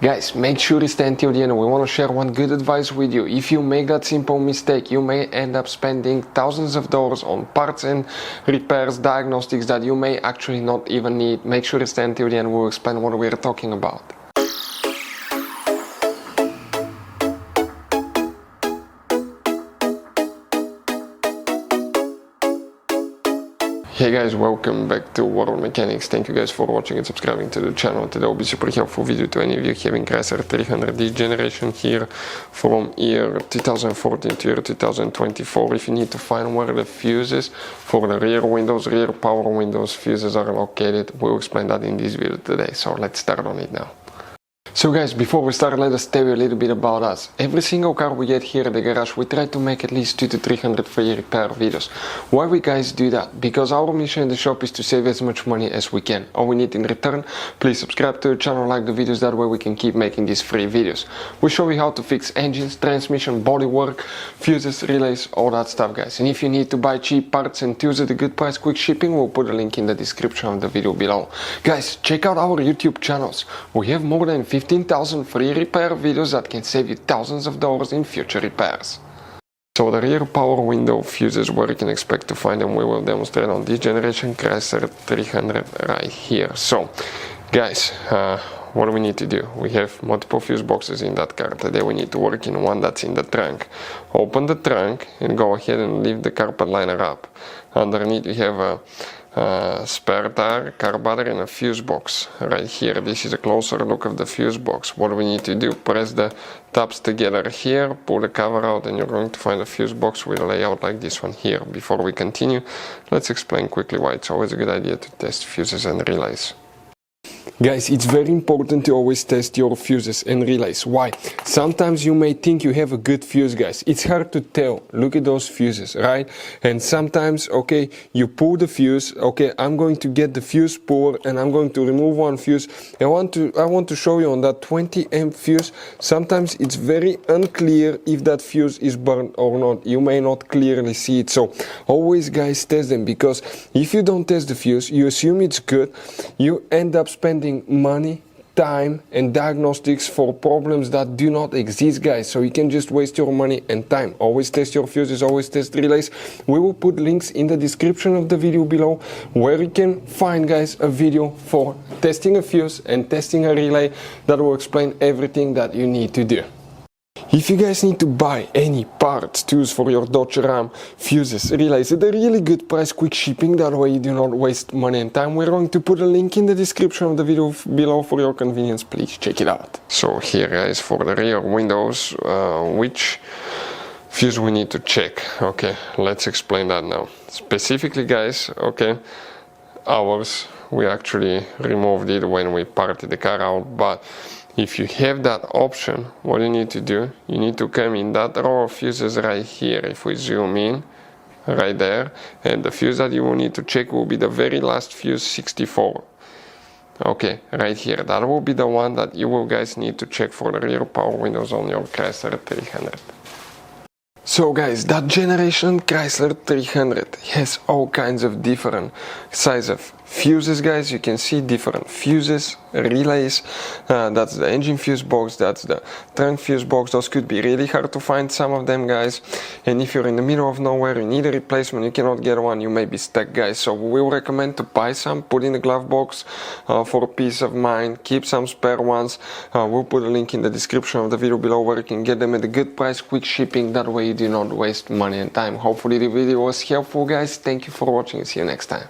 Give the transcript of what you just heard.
Guys, make sure you stay until the end. We want to share one good advice with you. If you make that simple mistake, you may end up spending thousands of dollars on parts and repairs, diagnostics that you may actually not even need. Make sure you stay until the end. We'll explain what we're talking about. Hey guys, welcome back to World Mechanics. Thank you guys for watching and subscribing to the channel. Today will be super helpful video to any of you having Chrysler 300D generation here from year 2014 to year 2024. If you need to find where the fuses for the rear windows, rear power windows fuses are located, we'll explain that in this video today. So let's start on it now. So guys, before we start, let us tell you a little bit about us. Every single car we get here at the garage, we try to make at least 200 to 300 free repair videos. Why we guys do that? Because our mission in the shop is to save as much money as we can. All we need in return, please subscribe to the channel, like the videos, that way we can keep making these free videos. We show you how to fix engines, transmission, bodywork, fuses, relays, all that stuff guys. And if you need to buy cheap parts and tools at a good price, quick shipping, we'll put a link in the description of the video below. Guys, check out our YouTube channels. We have more than 15,000 free repair videos that can save you thousands of dollars in future repairs. So the rear power window fuses, where you can expect to find them, we will demonstrate on this generation Chrysler 300 right here. So guys, what do we need to do? We have multiple fuse boxes in that car. Today we need to work in one that's in the trunk. Open the trunk and go ahead and lift the carpet liner up. Underneath you have a spare tire, car battery and a fuse box right here. This is a closer look of the fuse box. What do we need to do? Press the tabs together here, pull the cover out, and you're going to find a fuse box with a layout like this one here. Before we continue, let's explain quickly why it's always a good idea to test fuses and relays. Guys, it's very important to always test your fuses and relays. Why? Sometimes you may think you have a good fuse, guys. It's hard to tell. Look at those fuses, right? And sometimes, okay, you pull the fuse. Okay, I'm going to get the fuse puller and I'm going to remove one fuse. I want to show you on that 20 amp fuse. Sometimes it's very unclear if that fuse is burned or not. You may not clearly see it. So always, guys, test them, because if you don't test the fuse, you assume it's good. You end up spending money, time and diagnostics for problems that do not exist, guys. So you can just waste your money and time. Always test your fuses, always test relays. We will put links in the description of the video below where you can find, guys, a video for testing a fuse and testing a relay that will explain everything that you need to do. If you guys need to buy any parts, tools for your Dodge Ram, fuses, relays at a really good price, quick shipping, that way you do not waste money and time, we're going to put a link in the description of the video below for your convenience. Please check it out. So here, guys, for the rear windows, which fuse we need to check. Okay, let's explain that now. Specifically, guys, okay, ours, we actually removed it when we parted the car out, but if you have that option, what you need to do, you need to come in that row of fuses right here. If we zoom in, right there, and the fuse that you will need to check will be the very last fuse, 64. Okay, right here. That will be the one that you will, guys, need to check for the rear power windows on your Chrysler 300. So guys, that generation Chrysler 300 has all kinds of different size of fuses, guys. You can see different fuses, relays, that's the engine fuse box, that's the trunk fuse box. Those could be really hard to find, some of them, guys. And if you're in the middle of nowhere, you need a replacement, you cannot get one, you may be stuck, guys. So we will recommend to buy some, put in the glove box for peace of mind, keep some spare ones. We'll put a link in the description of the video below where you can get them at a good price, quick shipping, that way you do not waste money and time. Hopefully the video was helpful, guys. Thank you for watching and see you next time.